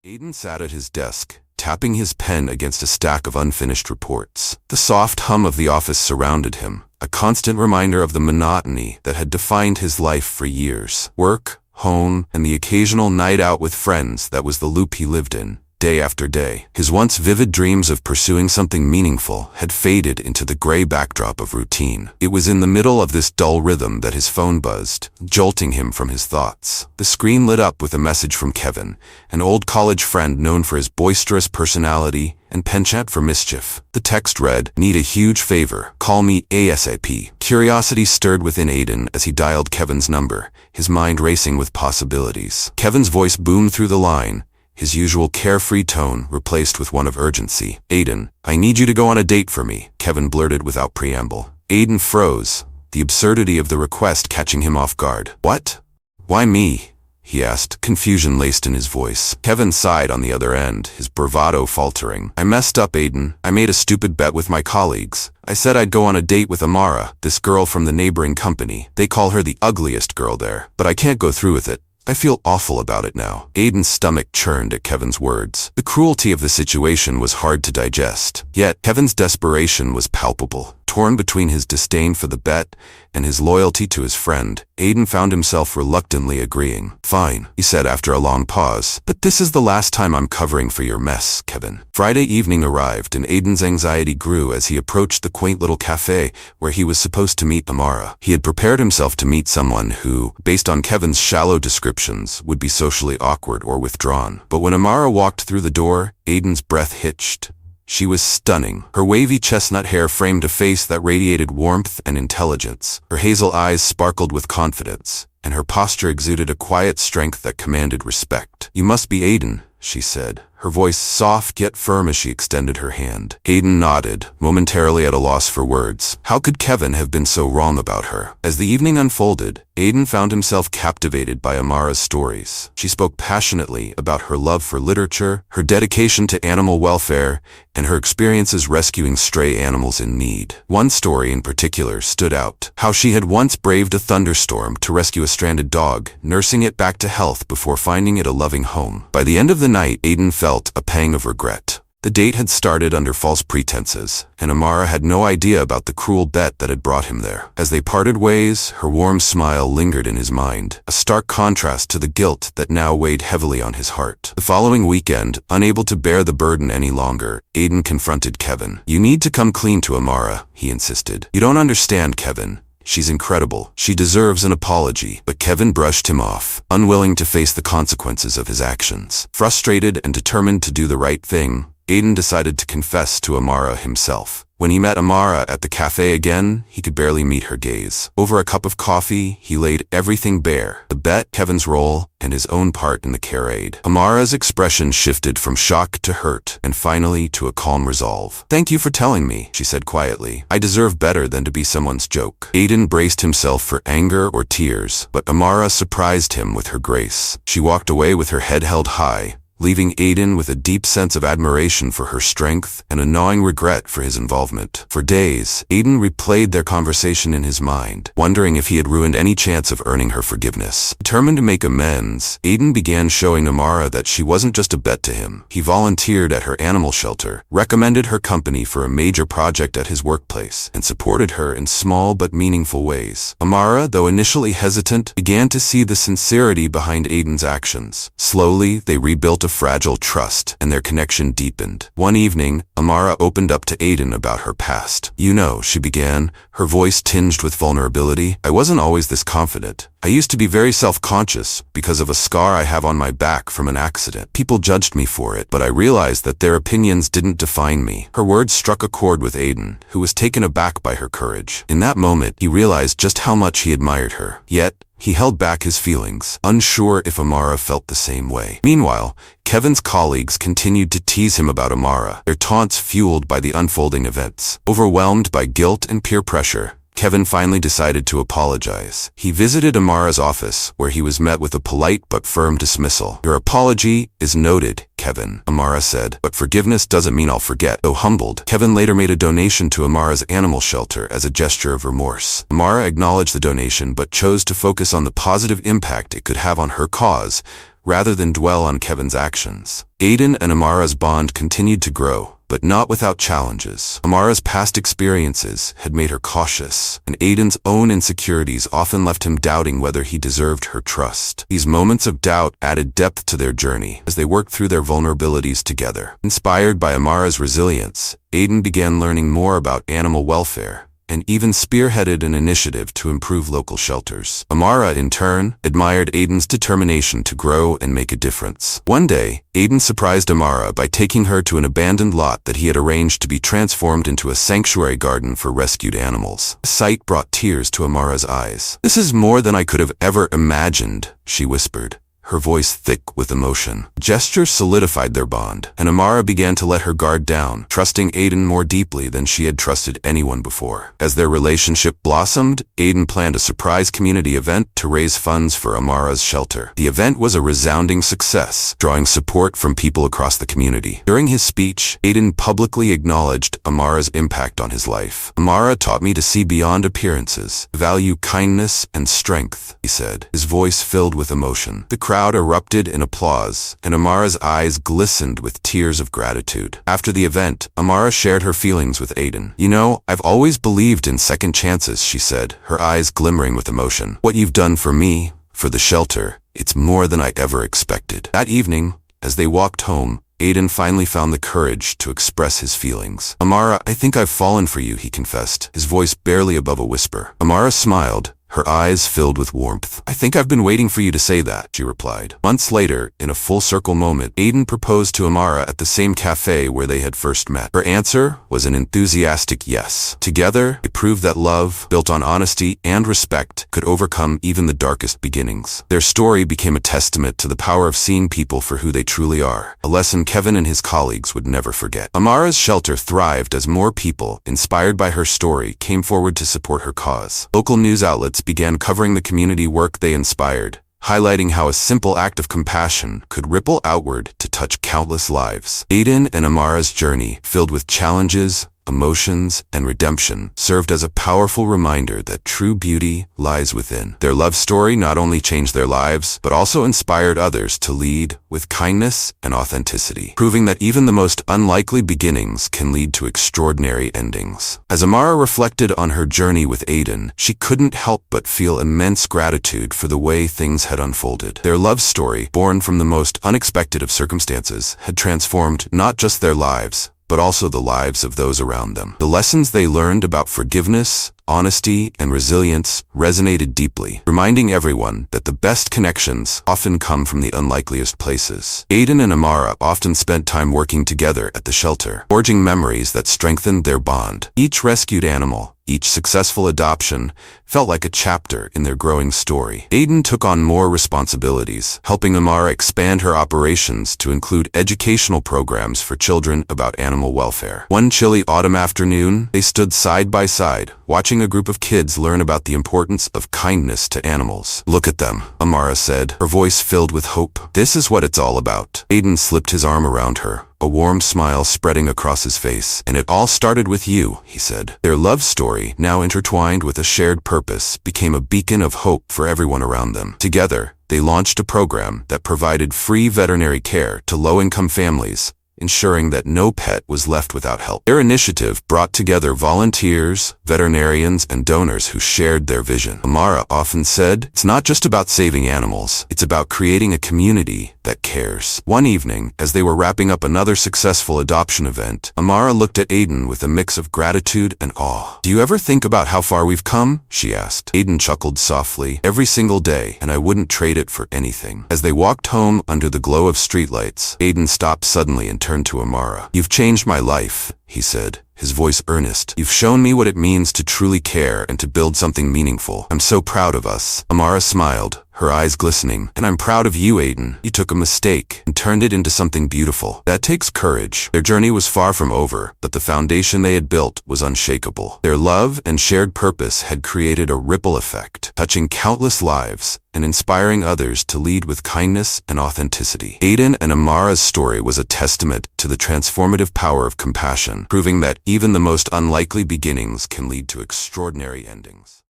Aidan sat at his desk, tapping his pen against a stack of unfinished reports. The soft hum of the office surrounded him, a constant reminder of the monotony that had defined his life for years. Work, home, and the occasional night out with friends, that was the loop he lived in. Day after day, his once vivid dreams of pursuing something meaningful had faded into the gray backdrop of routine. It was in the middle of this dull rhythm that his phone buzzed, jolting him from his thoughts. The screen lit up with a message from Kevin, an old college friend known for his boisterous personality and penchant for mischief. The text read, "Need a huge favor. Call me ASAP." Curiosity stirred within Aidan as he dialed Kevin's number, his mind racing with possibilities. Kevin's voice boomed through the line, his usual carefree tone replaced with one of urgency. "Aidan, I need you to go on a date for me," Kevin blurted without preamble. Aidan froze, the absurdity of the request catching him off guard. "What? Why me?" he asked, confusion laced in his voice. Kevin sighed on the other end, his bravado faltering. "I messed up, Aidan. I made a stupid bet with my colleagues. I said I'd go on a date with Amara, this girl from the neighboring company. They call her the ugliest girl there, but I can't go through with it. I feel awful about it now." Aidan's stomach churned at Kevin's words. The cruelty of the situation was hard to digest. Yet, Kevin's desperation was palpable. Torn between his disdain for the bet and his loyalty to his friend, Aidan found himself reluctantly agreeing. "Fine," he said after a long pause, "but this is the last time I'm covering for your mess, Kevin." Friday evening arrived, and Aidan's anxiety grew as he approached the quaint little cafe where he was supposed to meet Amara. He had prepared himself to meet someone who, based on Kevin's shallow descriptions, would be socially awkward or withdrawn. But when Amara walked through the door, Aidan's breath hitched. She was stunning. Her wavy chestnut hair framed a face that radiated warmth and intelligence. Her hazel eyes sparkled with confidence, and her posture exuded a quiet strength that commanded respect. "You must be Aidan," she said, her voice soft yet firm as she extended her hand. Aidan nodded, momentarily at a loss for words. How could Kevin have been so wrong about her? As the evening unfolded, Aidan found himself captivated by Amara's stories. She spoke passionately about her love for literature, her dedication to animal welfare, and her experiences rescuing stray animals in need. One story in particular stood out: how she had once braved a thunderstorm to rescue a stranded dog, nursing it back to health before finding it a loving home. By the end of the night, Aidan felt a pang of regret. The date had started under false pretenses, and Amara had no idea about the cruel bet that had brought him there. As they parted ways, her warm smile lingered in his mind, a stark contrast to the guilt that now weighed heavily on his heart. The following weekend, unable to bear the burden any longer, Aidan confronted Kevin. "You need to come clean to Amara," he insisted. "You don't understand, Kevin. She's incredible. She deserves an apology." But Kevin brushed him off, unwilling to face the consequences of his actions. Frustrated and determined to do the right thing, Aidan decided to confess to Amara himself. When he met Amara at the cafe again, he could barely meet her gaze. Over a cup of coffee, he laid everything bare: the bet, Kevin's role, and his own part in the charade. Amara's expression shifted from shock to hurt, and finally to a calm resolve. "Thank you for telling me," she said quietly. "I deserve better than to be someone's joke." Aidan braced himself for anger or tears, but Amara surprised him with her grace. She walked away with her head held high, leaving Aidan with a deep sense of admiration for her strength and a gnawing regret for his involvement. For days, Aidan replayed their conversation in his mind, wondering if he had ruined any chance of earning her forgiveness. Determined to make amends, Aidan began showing Amara that she wasn't just a bet to him. He volunteered at her animal shelter, recommended her company for a major project at his workplace, and supported her in small but meaningful ways. Amara, though initially hesitant, began to see the sincerity behind Aidan's actions. Slowly, they rebuilt a fragile trust, and their connection deepened. One evening, Amara opened up to Aidan about her past. "You know," she began, her voice tinged with vulnerability, "I wasn't always this confident. I used to be very self-conscious because of a scar I have on my back from an accident. People judged me for it, but I realized that their opinions didn't define me." Her words struck a chord with Aidan, who was taken aback by her courage. In that moment, he realized just how much he admired her. Yet, he held back his feelings, unsure if Amara felt the same way. Meanwhile, Kevin's colleagues continued to tease him about Amara, their taunts fueled by the unfolding events. Overwhelmed by guilt and peer pressure, Kevin finally decided to apologize. He visited Amara's office, where he was met with a polite but firm dismissal. "Your apology is noted, Kevin," Amara said, "but forgiveness doesn't mean I'll forget." Though humbled, Kevin later made a donation to Amara's animal shelter as a gesture of remorse. Amara acknowledged the donation but chose to focus on the positive impact it could have on her cause, rather than dwell on Kevin's actions. Aidan and Amara's bond continued to grow, but not without challenges. Amara's past experiences had made her cautious, and Aidan's own insecurities often left him doubting whether he deserved her trust. These moments of doubt added depth to their journey as they worked through their vulnerabilities together. Inspired by Amara's resilience, Aidan began learning more about animal welfare, and even spearheaded an initiative to improve local shelters. Amara, in turn, admired Aidan's determination to grow and make a difference. One day, Aidan surprised Amara by taking her to an abandoned lot that he had arranged to be transformed into a sanctuary garden for rescued animals. The sight brought tears to Amara's eyes. "This is more than I could have ever imagined," she whispered, her voice thick with emotion. The gesture solidified their bond, and Amara began to let her guard down, trusting Aidan more deeply than she had trusted anyone before. As their relationship blossomed, Aidan planned a surprise community event to raise funds for Amara's shelter. The event was a resounding success, drawing support from people across the community. During his speech, Aidan publicly acknowledged Amara's impact on his life. "Amara taught me to see beyond appearances, value kindness and strength," he said, his voice filled with emotion. The crowd erupted in applause, and Amara's eyes glistened with tears of gratitude. After the event, Amara shared her feelings with Aidan. "You know, I've always believed in second chances," she said, her eyes glimmering with emotion. "What you've done for me, for the shelter, it's more than I ever expected." That evening, as they walked home, Aidan finally found the courage to express his feelings. "Amara, I think I've fallen for you," he confessed, his voice barely above a whisper. Amara smiled, her eyes filled with warmth. "I think I've been waiting for you to say that," she replied. Months later, in a full-circle moment, Aidan proposed to Amara at the same cafe where they had first met. Her answer was an enthusiastic yes. Together, they proved that love, built on honesty and respect, could overcome even the darkest beginnings. Their story became a testament to the power of seeing people for who they truly are, a lesson Kevin and his colleagues would never forget. Amara's shelter thrived as more people, inspired by her story, came forward to support her cause. Local news outlets began covering the community work they inspired, highlighting how a simple act of compassion could ripple outward to touch countless lives. Aidan and Amara's journey, filled with challenges, emotions, and redemption, served as a powerful reminder that true beauty lies within. Their love story not only changed their lives, but also inspired others to lead with kindness and authenticity, proving that even the most unlikely beginnings can lead to extraordinary endings. As Amara reflected on her journey with Aidan, she couldn't help but feel immense gratitude for the way things had unfolded. Their love story, born from the most unexpected of circumstances, had transformed not just their lives, but also the lives of those around them. The lessons they learned about forgiveness, honesty, and resilience resonated deeply, reminding everyone that the best connections often come from the unlikeliest places. Aidan and Amara often spent time working together at the shelter, forging memories that strengthened their bond. Each rescued animal, each successful adoption, felt like a chapter in their growing story. Aidan took on more responsibilities, helping Amara expand her operations to include educational programs for children about animal welfare. One chilly autumn afternoon, they stood side by side, watching a group of kids learn about the importance of kindness to animals. "Look at them," Amara said, her voice filled with hope. "This is what it's all about." Aidan slipped his arm around her, a warm smile spreading across his face. "And it all started with you," he said. Their love story, now intertwined with a shared purpose, became a beacon of hope for everyone around them. Together, they launched a program that provided free veterinary care to low-income families, ensuring that no pet was left without help. Their initiative brought together volunteers, veterinarians, and donors who shared their vision. Amara often said, "It's not just about saving animals, it's about creating a community that cares." One evening, as they were wrapping up another successful adoption event, Amara looked at Aidan with a mix of gratitude and awe. "Do you ever think about how far we've come?" she asked. Aidan chuckled softly. "Every single day, and I wouldn't trade it for anything." As they walked home under the glow of streetlights, Aidan stopped suddenly and turned to Amara. "You've changed my life," he said, his voice earnest. "You've shown me what it means to truly care and to build something meaningful. I'm so proud of us." Amara smiled, her eyes glistening. "And I'm proud of you, Aidan. You took a mistake and turned it into something beautiful. That takes courage." Their journey was far from over, but the foundation they had built was unshakable. Their love and shared purpose had created a ripple effect, touching countless lives and inspiring others to lead with kindness and authenticity. Aidan and Amara's story was a testament to the transformative power of compassion, proving that even the most unlikely beginnings can lead to extraordinary endings.